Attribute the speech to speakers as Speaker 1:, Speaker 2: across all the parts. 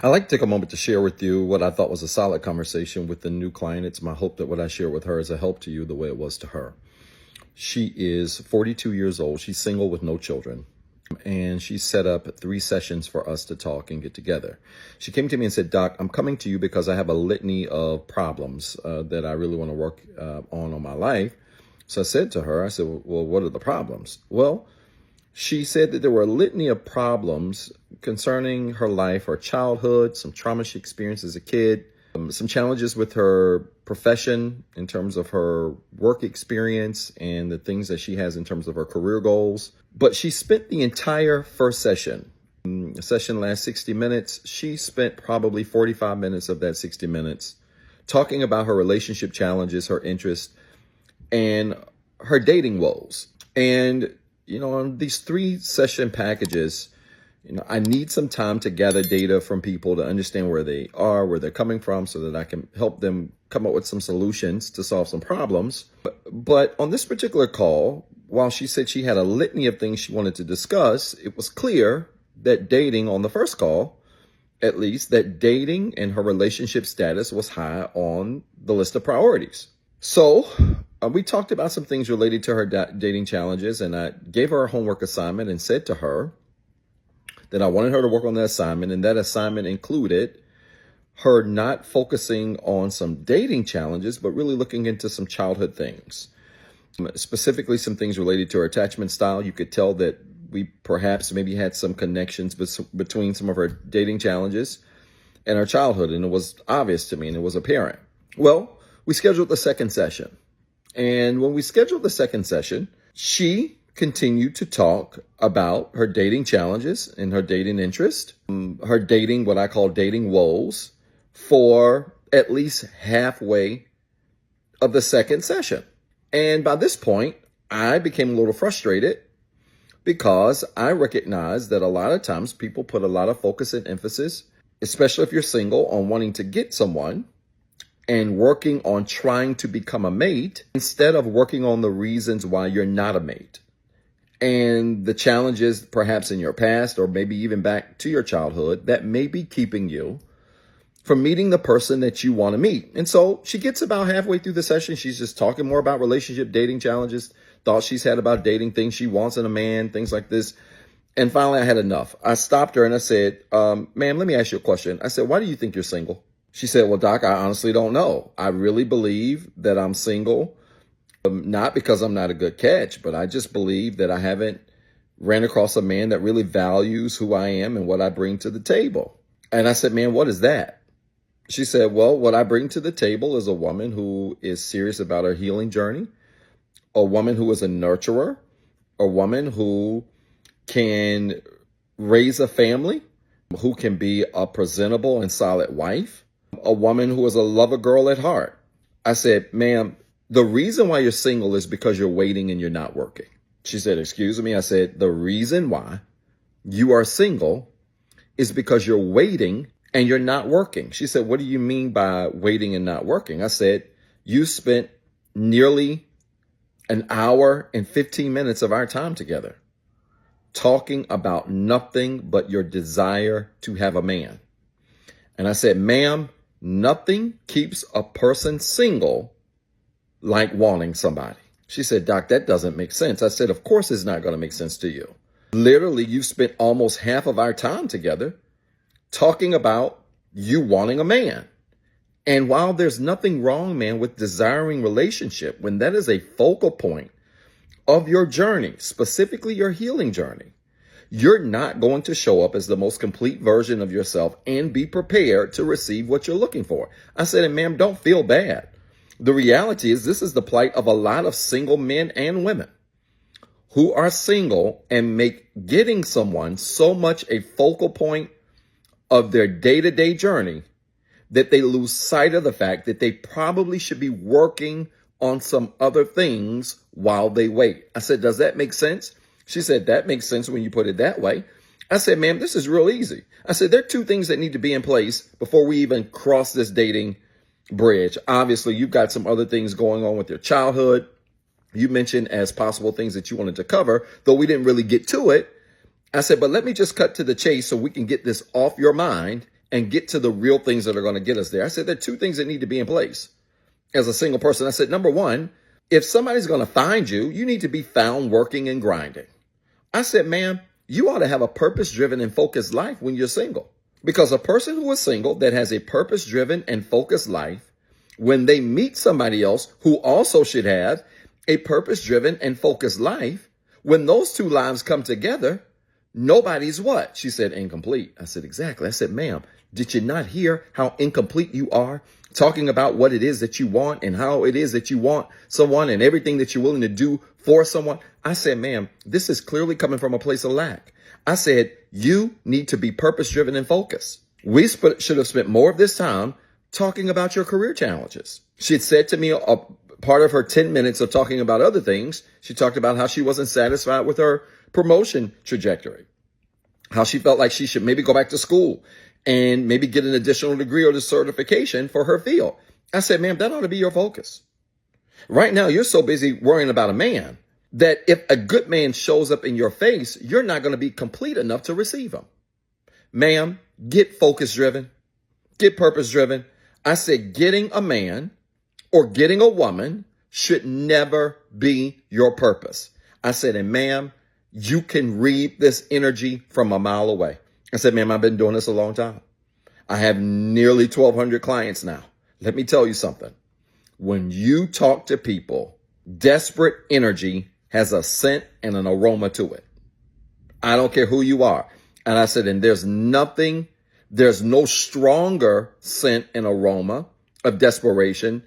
Speaker 1: I'd like to take a moment to share with you what I thought was a solid conversation with the new client. It's my hope that what I share with her is a help to you the way it was to her. She is 42 years old. She's single with no children. And she set up 3 sessions for us to talk and get together. She came to me and said, Doc, I'm coming to you because I have a litany of problems that I really want to work on my life. So I said to her, I said, well, what are the problems? Well, she said that there were a litany of problems concerning her life, her childhood, some trauma she experienced as a kid, some challenges with her profession in terms of her work experience and the things that she has in terms of her career goals. But she spent the entire first session. The session lasts 60 minutes. She spent probably 45 minutes of that 60 minutes talking about her relationship challenges, her interests, and her dating woes. And on these 3 session packages, I need some time to gather data from people to understand where they are, where they're coming from, so that I can help them come up with some solutions to solve some problems. But on this particular call, while she said she had a litany of things she wanted to discuss, it was clear that dating, on the first call, at least, that dating and her relationship status was high on the list of priorities. So we talked about some things related to her dating challenges, and I gave her a homework assignment and said to her that I wanted her to work on the assignment, and that assignment included her not focusing on some dating challenges, but really looking into some childhood things, specifically some things related to her attachment style. You could tell that we perhaps maybe had some connections between some of her dating challenges and her childhood, and it was obvious to me and it was apparent. Well, we scheduled the second session. And when we scheduled the second session, she continued to talk about her dating challenges and her dating interest, her dating, what I call dating woes, for at least halfway of the second session. And by this point, I became a little frustrated because I recognized that a lot of times people put a lot of focus and emphasis, especially if you're single, on wanting to get someone and working on trying to become a mate instead of working on the reasons why you're not a mate and the challenges perhaps in your past or maybe even back to your childhood that may be keeping you from meeting the person that you want to meet. And so she gets about halfway through the session. She's just talking more about relationship, dating challenges, thoughts she's had about dating, things she wants in a man, things like this. And finally, I had enough. I stopped her and I said, ma'am, let me ask you a question. I said, why do you think you're single? She said, well, Doc, I honestly don't know. I really believe that I'm single, not because I'm not a good catch, but I just believe that I haven't ran across a man that really values who I am and what I bring to the table. And I said, man, what is that? She said, well, what I bring to the table is a woman who is serious about her healing journey, a woman who is a nurturer, a woman who can raise a family, who can be a presentable and solid wife, a woman who is a lover girl at heart. I said, ma'am, the reason why you're single is because you're waiting and you're not working. She said, excuse me. I said, the reason why you are single is because you're waiting and you're not working. She said, what do you mean by waiting and not working? I said, you spent nearly an hour and 15 minutes of our time together talking about nothing but your desire to have a man. And I said, ma'am, nothing keeps a person single like wanting somebody. She said, Doc, that doesn't make sense. I said, of course it's not going to make sense to you. Literally, you spent almost half of our time together talking about you wanting a man. And while there's nothing wrong, man, with desiring relationship, when that is a focal point of your journey, specifically your healing journey, you're not going to show up as the most complete version of yourself and be prepared to receive what you're looking for. I said, and ma'am, don't feel bad. The reality is this is the plight of a lot of single men and women who are single and make getting someone so much a focal point of their day-to-day journey that they lose sight of the fact that they probably should be working on some other things while they wait. I said, does that make sense? She said, that makes sense when you put it that way. I said, ma'am, this is real easy. I said, there are 2 things that need to be in place before we even cross this dating bridge. Obviously, you've got some other things going on with your childhood. You mentioned as possible things that you wanted to cover, though we didn't really get to it. I said, but let me just cut to the chase so we can get this off your mind and get to the real things that are going to get us there. I said, there are two things that need to be in place as a single person. I said, number one, if somebody's going to find you, you need to be found working and grinding. I said, ma'am, you ought to have a purpose-driven and focused life when you're single. Because a person who is single that has a purpose-driven and focused life, when they meet somebody else who also should have a purpose-driven and focused life, when those two lives come together, nobody's what? She said, incomplete. I said, exactly. I said, ma'am, did you not hear how incomplete you are? Talking about what it is that you want and how it is that you want someone and everything that you're willing to do for someone. I said, ma'am, this is clearly coming from a place of lack. I said, you need to be purpose-driven and focused. We should have spent more of this time talking about your career challenges. She had said to me a part of her 10 minutes of talking about other things. She talked about how she wasn't satisfied with her promotion trajectory, how she felt like she should maybe go back to school and maybe get an additional degree or the certification for her field. I said, ma'am, that ought to be your focus. Right now, you're so busy worrying about a man that if a good man shows up in your face, you're not going to be complete enough to receive him. Ma'am, get focus driven, get purpose driven. I said, getting a man or getting a woman should never be your purpose. I said, and ma'am, you can read this energy from a mile away. I said, ma'am, I've been doing this a long time. I have nearly 1,200 clients now. Let me tell you something. When you talk to people, desperate energy has a scent and an aroma to it. I don't care who you are. And I said, and there's no stronger scent and aroma of desperation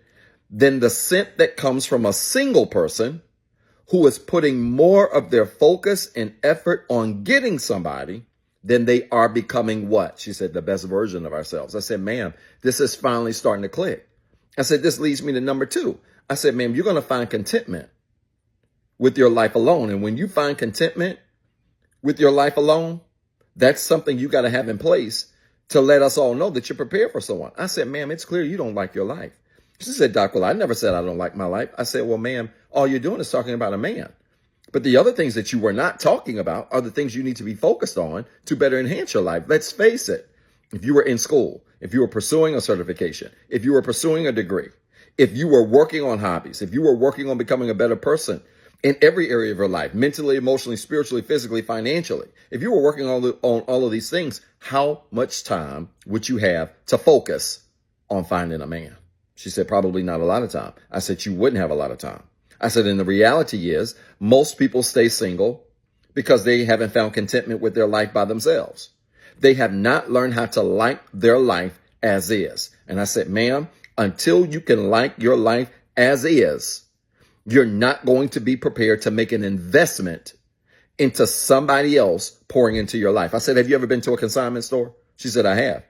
Speaker 1: than the scent that comes from a single person who is putting more of their focus and effort on getting somebody than they are becoming what? She said, the best version of ourselves. I said, ma'am, this is finally starting to click. I said, this leads me to number two. I said, ma'am, you're going to find contentment with your life alone. And when you find contentment with your life alone, that's something you got to have in place to let us all know that you're prepared for someone. I said, ma'am, it's clear you don't like your life. She said, Doc, well, I never said I don't like my life. I said, well, ma'am, all you're doing is talking about a man. But the other things that you were not talking about are the things you need to be focused on to better enhance your life. Let's face it. If you were in school, if you were pursuing a certification, if you were pursuing a degree, if you were working on hobbies, if you were working on becoming a better person in every area of your life, mentally, emotionally, spiritually, physically, financially, if you were working on all of these things, how much time would you have to focus on finding a man? She said, probably not a lot of time. I said, you wouldn't have a lot of time. I said, and the reality is most people stay single because they haven't found contentment with their life by themselves. They have not learned how to like their life as is. And I said, ma'am, until you can like your life as is, you're not going to be prepared to make an investment into somebody else pouring into your life. I said, have you ever been to a consignment store? She said, I have.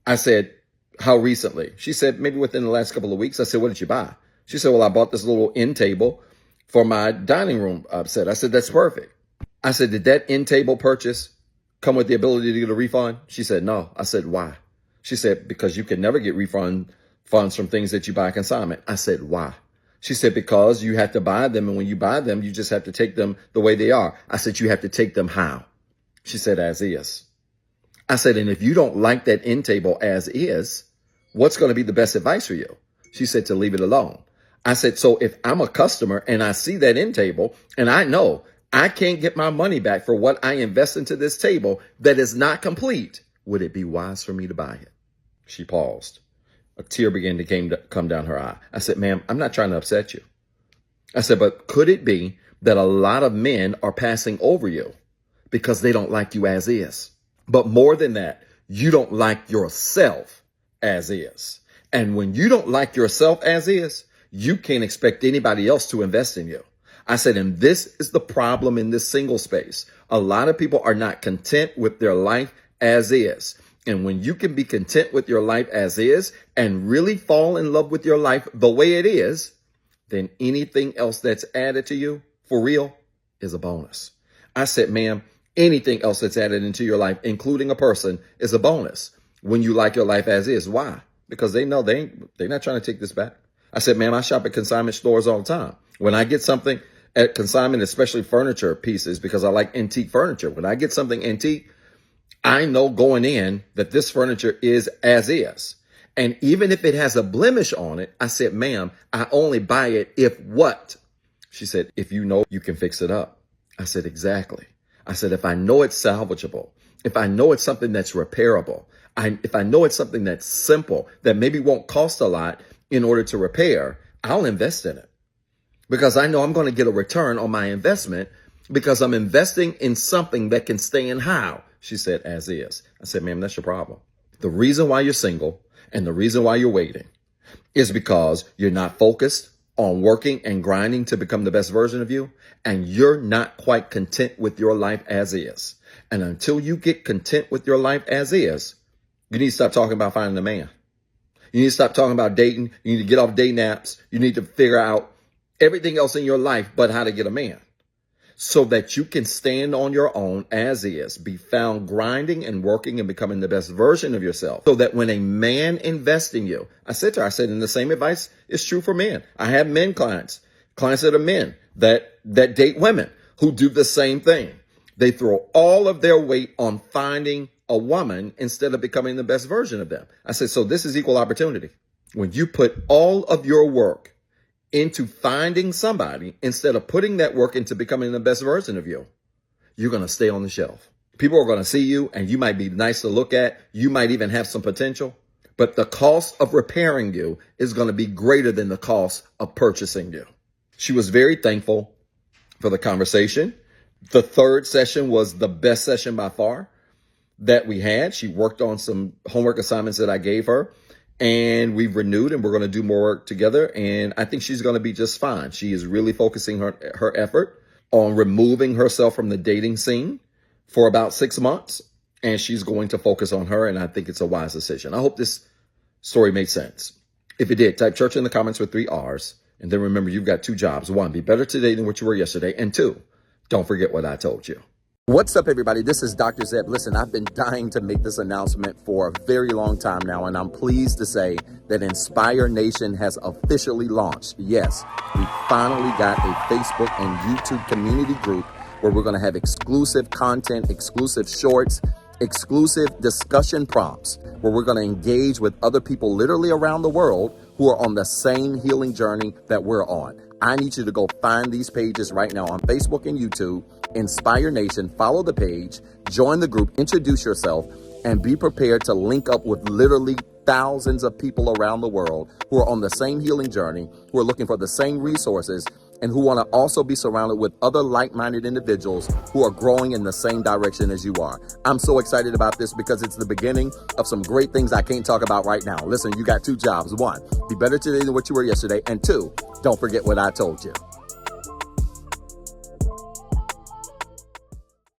Speaker 1: I said, how recently? She said, maybe within the last couple of weeks. I said, what did you buy? She said, well, I bought this little end table for my dining room set. I said, that's perfect. I said, did that end table purchase come with the ability to get a refund? She said, no. I said, why? She said, because you can never get refund funds from things that you buy consignment. I said, why? She said, because you have to buy them. And when you buy them, you just have to take them the way they are. I said, you have to take them how? She said, as is. I said, and if you don't like that end table as is, what's going to be the best advice for you? She said, to leave it alone. I said, so if I'm a customer and I see that end table and I know I can't get my money back for what I invest into this table that is not complete, would it be wise for me to buy it? She paused. A tear began to come down her eye. I said, ma'am, I'm not trying to upset you. I said, but could it be that a lot of men are passing over you because they don't like you as is? But more than that, you don't like yourself as is. And when you don't like yourself as is, you can't expect anybody else to invest in you. I said, and this is the problem in this single space. A lot of people are not content with their life as is. And when you can be content with your life as is and really fall in love with your life the way it is, then anything else that's added to you for real is a bonus. I said, ma'am, anything else that's added into your life, including a person, is a bonus when you like your life as is. Why? Because they know they're not trying to take this back. I said, ma'am, I shop at consignment stores all the time. When I get something at consignment, especially furniture pieces, because I like antique furniture. When I get something antique, I know going in that this furniture is as is. And even if it has a blemish on it, I said, ma'am, I only buy it if what? She said, if you know you can fix it up. I said, exactly. I said, if I know it's salvageable, if I know it's something that's repairable, if I know it's something that's simple, that maybe won't cost a lot in order to repair, I'll invest in it. Because I know I'm going to get a return on my investment because I'm investing in something that can stay in how? She said, as is. I said, ma'am, that's your problem. The reason why you're single and the reason why you're waiting is because you're not focused on working and grinding to become the best version of you. And you're not quite content with your life as is. And until you get content with your life as is, you need to stop talking about finding a man. You need to stop talking about dating. You need to get off dating apps. You need to figure out everything else in your life but how to get a man so that you can stand on your own as is, be found grinding and working and becoming the best version of yourself so that when a man invests in you, I said to her, I said, and the same advice is true for men. I have men clients that are men that date women who do the same thing. They throw all of their weight on finding a woman instead of becoming the best version of them. I said, so this is equal opportunity. When you put all of your work into finding somebody instead of putting that work into becoming the best version of you, you're going to stay on the shelf. People are going to see you and you might be nice to look at. You might even have some potential, but the cost of repairing you is going to be greater than the cost of purchasing you. She was very thankful for the conversation. The third session was the best session by far that we had. She worked on some homework assignments that I gave her. And we've renewed and we're going to do more work together. And I think she's going to be just fine. She is really focusing her effort on removing herself from the dating scene for about 6 months. And she's going to focus on her. And I think it's a wise decision. I hope this story made sense. If it did, type church in the comments with 3 R's. And then remember, you've got 2 jobs. 1, be better today than what you were yesterday. And 2, don't forget what I told you. What's up, everybody? This is Dr. Zeb. Listen, I've been dying to make this announcement for a very long time now, and I'm pleased to say that Inspire Nation has officially launched. Yes, we finally got a Facebook and YouTube community group where we're going to have exclusive content, exclusive shorts, exclusive discussion prompts, where we're going to engage with other people literally around the world who are on the same healing journey that we're on. I need you to go find these pages right now on Facebook and YouTube. Inspire Nation, follow the page, join the group, introduce yourself, and be prepared to link up with literally thousands of people around the world who are on the same healing journey, who are looking for the same resources, and who want to also be surrounded with other like-minded individuals who are growing in the same direction as you are. I'm so excited about this because it's the beginning of some great things I can't talk about right now. Listen, you got 2 jobs. 1, be better today than what you were yesterday. And 2, don't forget what I told you.